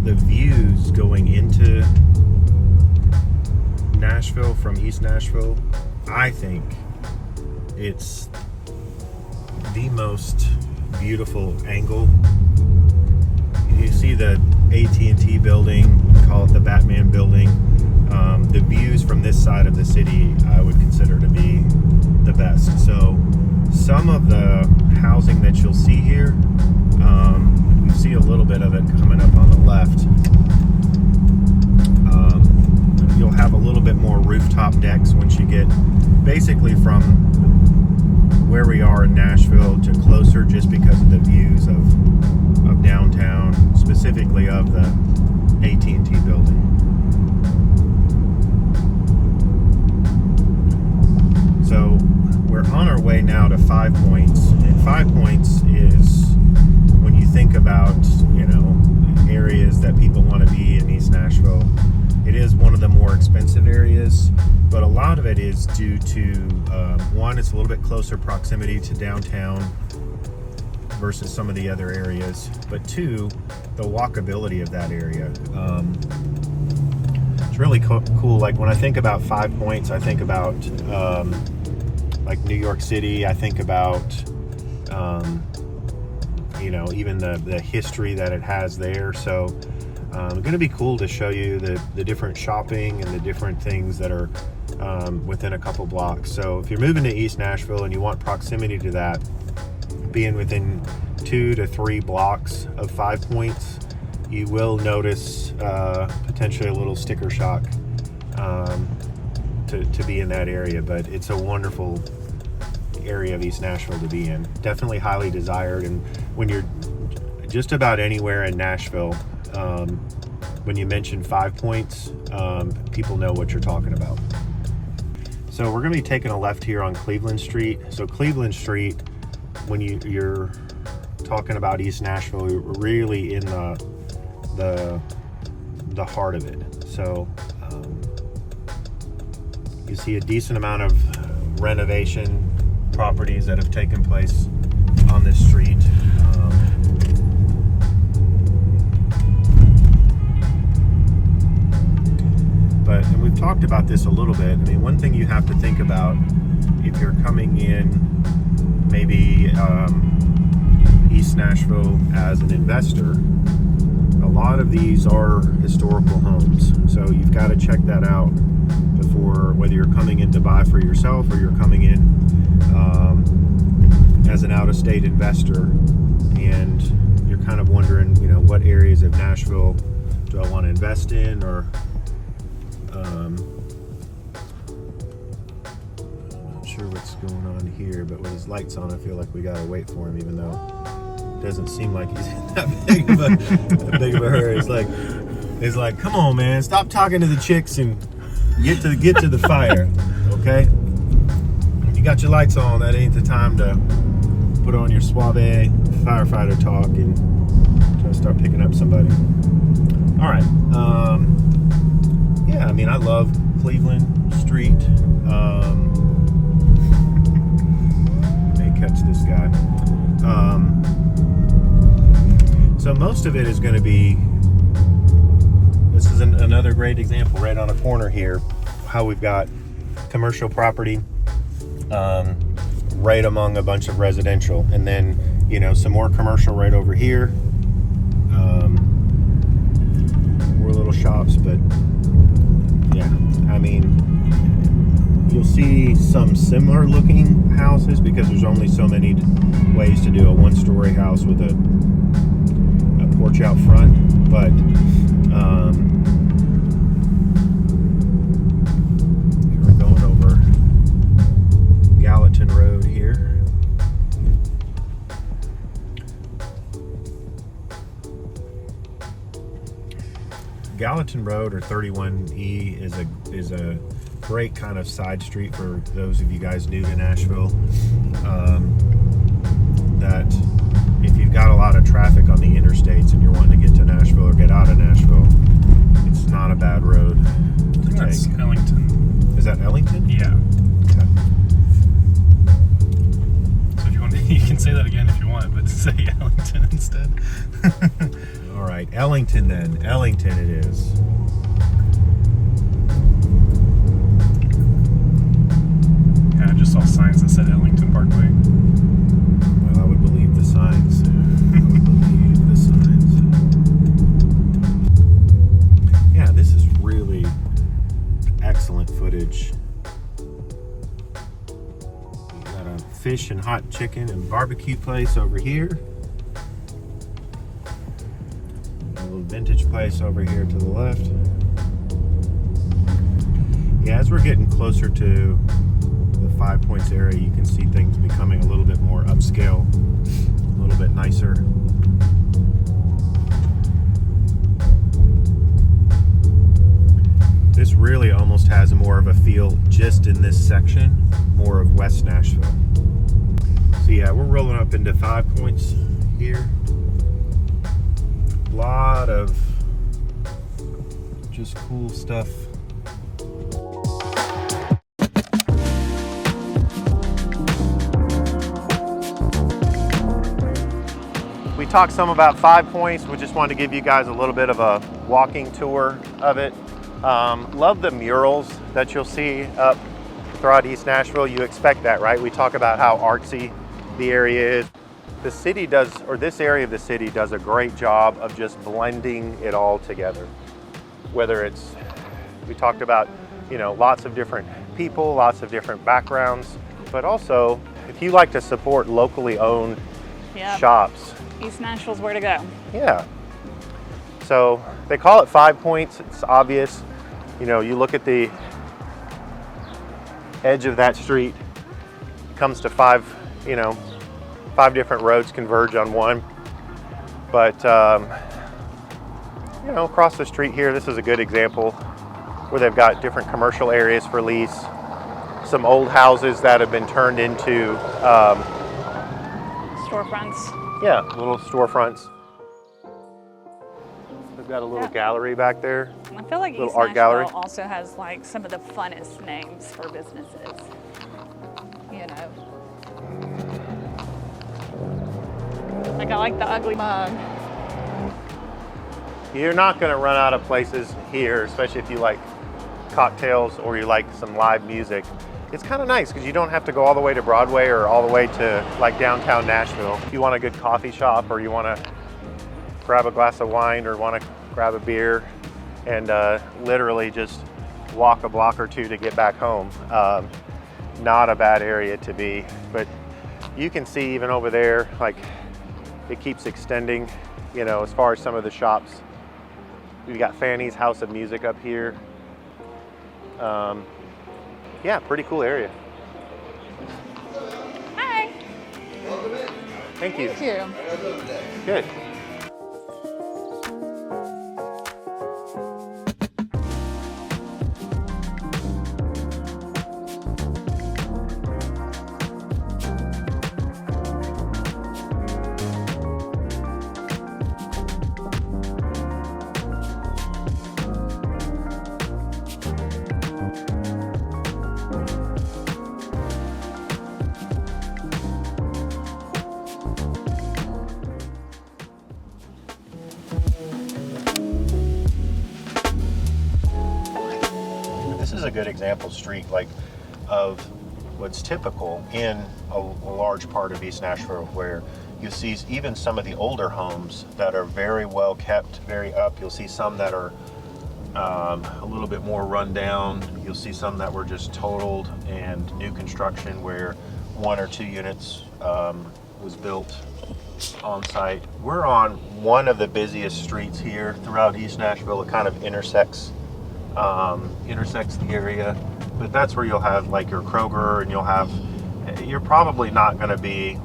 the views going into Nashville from East Nashville, I think it's the most beautiful angle. You see the AT&T building, call it the Batman building. The views from this side of the city I would consider to be the best. So some of the housing that you'll see here, you see a little bit of it coming up on the left. You'll have a little bit more rooftop decks once you get basically from where we are in Nashville to closer, just because of the views of downtown, specifically of the AT&T building. So we're on our way now to 5 Points, and 5 Points is, when you think about, areas that people want to be in East Nashville, it is one of the more expensive areas, but a lot of it is due to, one, it's a little bit closer proximity to downtown versus some of the other areas, but two, the walkability of that area. It's really cool. Like when I think about 5 Points, I think about like New York City. I think about even the history that it has there. So it's going to be cool to show you the different shopping and the different things that are within a couple blocks. So if you're moving to East Nashville and you want proximity to that, being within 2 to 3 blocks of 5 Points, you will notice potentially a little sticker shock to be in that area. But it's a wonderful area of East Nashville to be in. Definitely highly desired. And when you're just about anywhere in Nashville, when you mention 5 Points, people know what you're talking about. So we're going to be taking a left here on Cleveland Street. So Cleveland Street, when you're talking about East Nashville, we're really in the heart of it. So you see a decent amount of renovation properties that have taken place on this street. And we've talked about this a little bit. I mean, one thing you have to think about if you're coming in maybe East Nashville as an investor, a lot of these are historical homes. So you've got to check that out before, whether you're coming in to buy for yourself or you're coming in as an out-of-state investor, and you're kind of wondering, what areas of Nashville do I want to invest in, or I'm not sure what's going on here, but with his lights on, I feel like we gotta wait for him, even though it doesn't seem like he's in that big of a hurry. It's like, come on, man, stop talking to the chicks and get to the fire, okay? When you got your lights on, that ain't the time to put on your suave firefighter talk and try to start picking up somebody. All right. Yeah, I mean, I love Cleveland Street. May catch this guy. So most of it is going to be, this is another great example right on a corner here, how we've got commercial property right among a bunch of residential, and then, some more commercial right over here. More little shops, but yeah, I mean, you'll see some similar looking houses because there's only so many ways to do a one-story house with a porch out front, but we're going over Gallatin Road here. Gallatin Road, or 31E, is a great kind of side street for those of you guys new to Nashville. That if you've got a lot of traffic on the interstates and you're wanting to get to Nashville or get out of Nashville, it's not a bad road to take. That's Ellington. Is that Ellington? Yeah. Okay. So if you want, you can say that again if you want, but say Ellington instead. All right. right, Ellington then. Ellington it is. Yeah, I just saw signs that said Ellington Parkway. Well, I would believe the signs. Yeah, this is really excellent footage. We got a fish and hot chicken and barbecue place over here. A little vintage place over here to the left. Yeah, as we're getting closer to the 5 Points area, you can see things becoming a little bit more upscale, a little bit nicer. This really almost has more of a feel just in this section, more of West Nashville. So yeah, we're rolling up into 5 Points here. A lot of just cool stuff. We talked some about 5 Points. We just wanted to give you guys a little bit of a walking tour of it. Love the murals that you'll see up throughout East Nashville. You expect that, right? We talk about how artsy the area is. The city does, or this area of the city does a great job of just blending it all together. Whether it's, we talked about, you know, lots of different people, lots of different backgrounds, but also if you like to support locally owned shops. East Nashville's where to go. Yeah. So they call it 5 Points. It's obvious. You know, you look at the edge of that street, it comes to five different roads converge on one. But, you know, across the street here, this is a good example where they've got different commercial areas for lease, some old houses that have been turned into storefronts. Yeah, little storefronts. They've got a little gallery back there. I feel like East art gallery. Nashville also has like some of the funnest names for businesses. You know. Like I like the ugly mug. You're not going to run out of places here, especially if you like cocktails or you like some live music. It's kind of nice because you don't have to go all the way to Broadway or all the way to like downtown Nashville. If you want a good coffee shop or you want to grab a glass of wine or want to grab a beer and literally just walk a block or two to get back home, not a bad area to be. But you can see even over there, like it keeps extending, you know, as far as some of the shops. We've got Fanny's House of Music up here. Yeah, pretty cool area. Hi. Thank you. Thank you. Good. This is a good example street like of what's typical in a large part of East Nashville, where you see even some of the older homes that are very well kept, very up. You'll see some that are a little bit more run down. You'll see some that were just totaled and new construction where 1 or 2 units was built on site. We're on one of the busiest streets here throughout East Nashville. It kind of intersects the area, but that's where you'll have like your Kroger, and you're probably not going to be,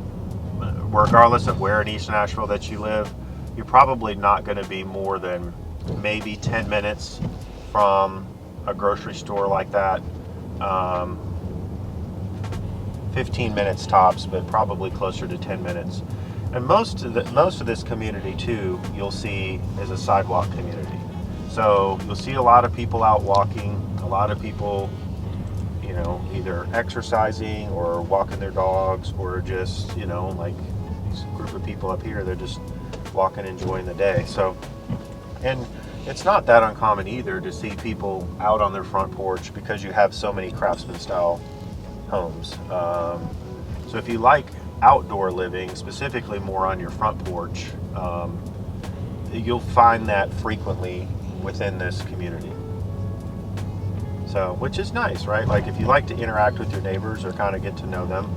regardless of where in East Nashville that you live, you're probably not going to be more than maybe 10 minutes from a grocery store like that. 15 minutes tops, but probably closer to 10 minutes. And most of this community too, you'll see is a sidewalk community. So you'll see a lot of people out walking, a lot of people, you know, either exercising or walking their dogs, or just, you know, like this group of people up here, they're just walking, enjoying the day. So And it's not that uncommon either to see people out on their front porch because you have so many Craftsman style homes. So if you like outdoor living, specifically more on your front porch, you'll find that frequently within this community. So, which is nice, right? Like if you like to interact with your neighbors or kind of get to know them,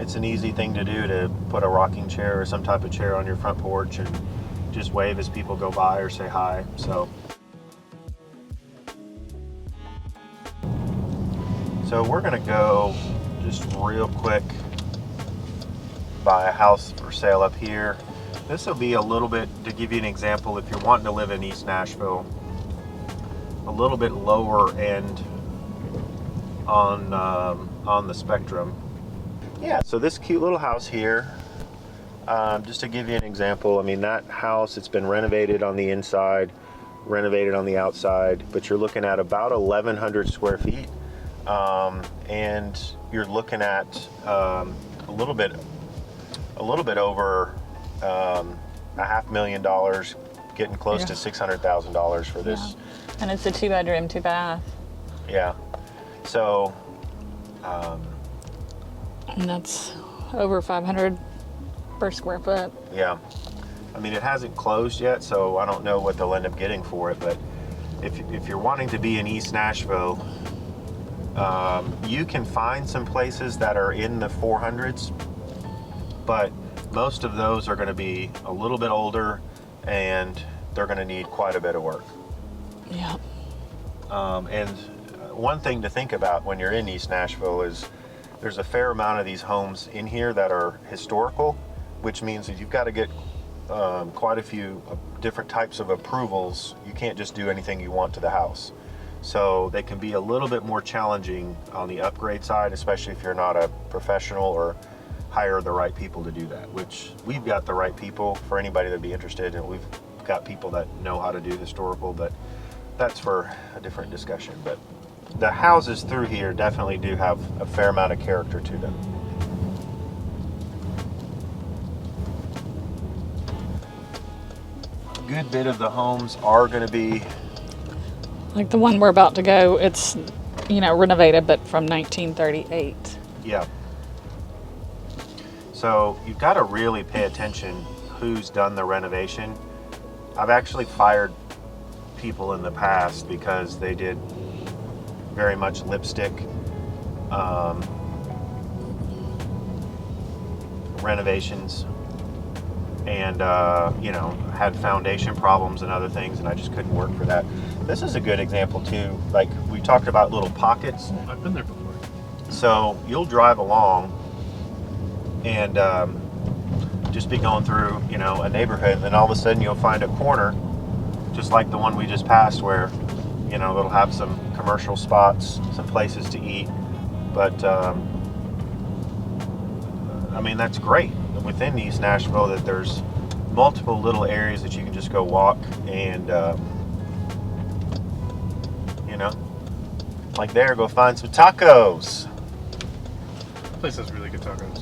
it's an easy thing to do to put a rocking chair or some type of chair on your front porch and just wave as people go by or say hi. So we're gonna go just real quick buy a house for sale up here. This will be a little bit, to give you an example, if you're wanting to live in East Nashville, a little bit lower end on the spectrum. Yeah, so this cute little house here, just to give you an example, I mean, that house, it's been renovated on the inside, renovated on the outside, but you're looking at about 1,100 square feet. And you're looking at a little bit over $500,000, getting close to $600,000 for this. Yeah. And it's a 2-bedroom, 2-bath. Yeah. So. And that's over 500 per square foot. Yeah. I mean, it hasn't closed yet, so I don't know what they'll end up getting for it. But if you're wanting to be in East Nashville, you can find some places that are in the 400s, but most of those are going to be a little bit older and they're going to need quite a bit of work. Yeah. And one thing to think about when you're in East Nashville is there's a fair amount of these homes in here that are historical, which means that you've got to get quite a few different types of approvals. You can't just do anything you want to the house. So they can be a little bit more challenging on the upgrade side, especially if you're not a professional or hire the right people to do that, which we've got the right people for anybody that'd be interested, and we've got people that know how to do historical, but that's for a different discussion. But the houses through here definitely do have a fair amount of character to them. A good bit of the homes are going to be, Like the one we're about to go, it's, renovated, but from 1938. yeah. So you've got to really pay attention who's done the renovation. I've actually fired people in the past because they did very much lipstick renovations and had foundation problems and other things, and I just couldn't work for that. This is a good example too. Like we talked about little pockets. I've been there before. So you'll drive along and just be going through, a neighborhood, and then all of a sudden you'll find a corner, just like the one we just passed, where, it'll have some commercial spots, some places to eat. But I mean, that's great within East Nashville that there's multiple little areas that you can just go walk and, like there, go find some tacos. That place has really good tacos.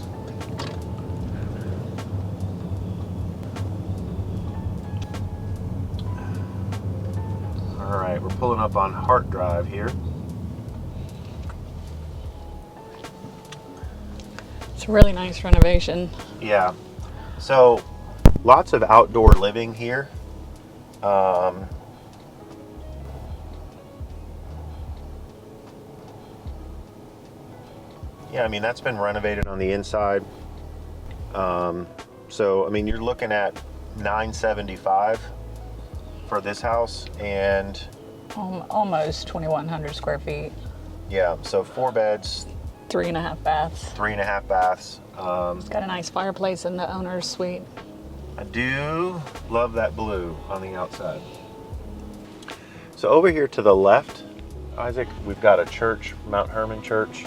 All right, we're pulling up on Hart Drive here. It's a really nice renovation. Yeah, so lots of outdoor living here. Yeah, I mean, that's been renovated on the inside. So, I mean, you're looking at $975 for this house, and Almost 2,100 square feet. yeah, so 4 beds, 3.5 baths. 3.5 baths. It's got a nice fireplace in the owner's suite. I do love that blue on the outside. So over here to the left, Isaac, we've got a church, Mount Hermon Church.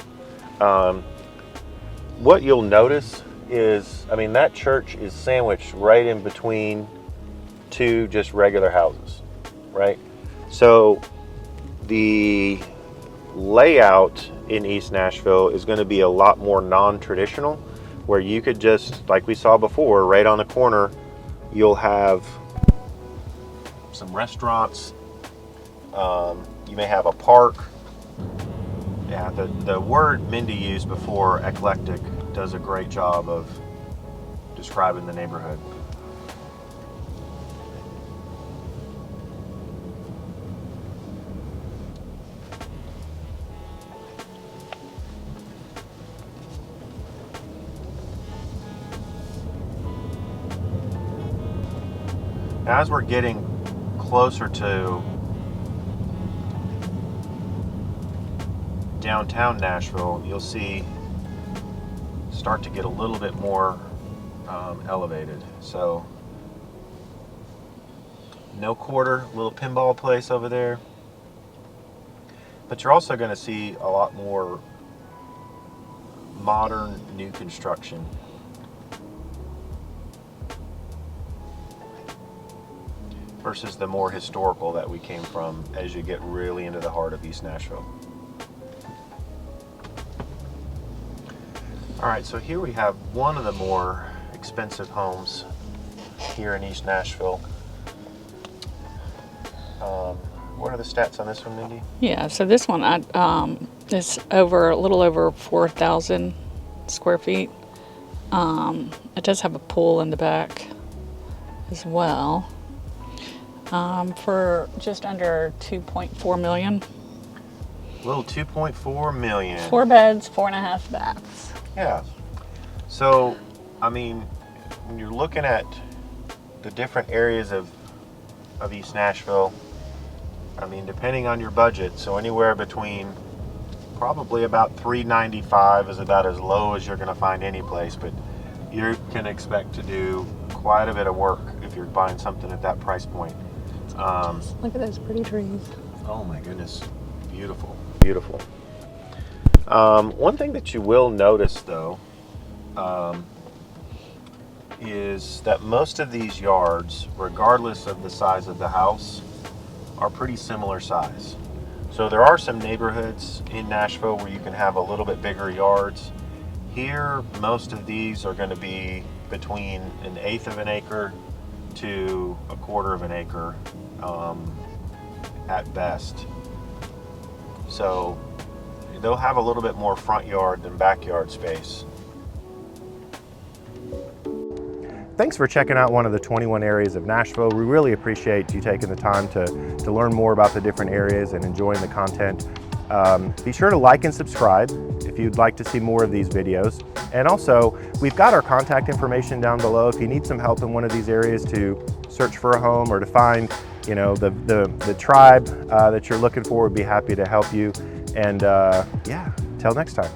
What you'll notice is, I mean, that church is sandwiched right in between two just regular houses, right? So the layout in East Nashville is going to be a lot more non-traditional, where you could just, like we saw before, right on the corner, you'll have some restaurants. You may have a park. Yeah, the word Mindy used before, eclectic, does a great job of describing the neighborhood. Now, as we're getting closer to downtown Nashville, you'll see start to get a little bit more elevated. So, no quarter, little pinball place over there. But you're also going to see a lot more modern new construction. Versus the more historical that we came from as you get really into the heart of East Nashville. All right, so here we have one of the more expensive homes here in East Nashville. What are the stats on this one, Mindy? Yeah, so this one is a little over 4,000 square feet. It does have a pool in the back as well. For just under 2.4 million. Little 2.4 million. 4 beds, 4.5 baths. Yeah. So, I mean, when you're looking at the different areas of East Nashville, I mean, depending on your budget, so anywhere between probably about $395 is about as low as you're going to find any place, but you can expect to do quite a bit of work if you're buying something at that price point. Look at those pretty trees. Oh my goodness, beautiful, beautiful. One thing that you will notice though is that most of these yards, regardless of the size of the house, are pretty similar size. So there are some neighborhoods in Nashville where you can have a little bit bigger yards. Here, most of these are going to be between 1/8 of an acre to 1/4 of an acre at best. So they'll have a little bit more front yard than backyard space. Thanks for checking out one of the 21 areas of Nashville. We really appreciate you taking the time to learn more about the different areas and enjoying the content. Be sure to like and subscribe if you'd like to see more of these videos. And also, we've got our contact information down below. If you need some help in one of these areas to search for a home or to find, you know, the tribe that you're looking for, we'd be happy to help you. And yeah, till next time.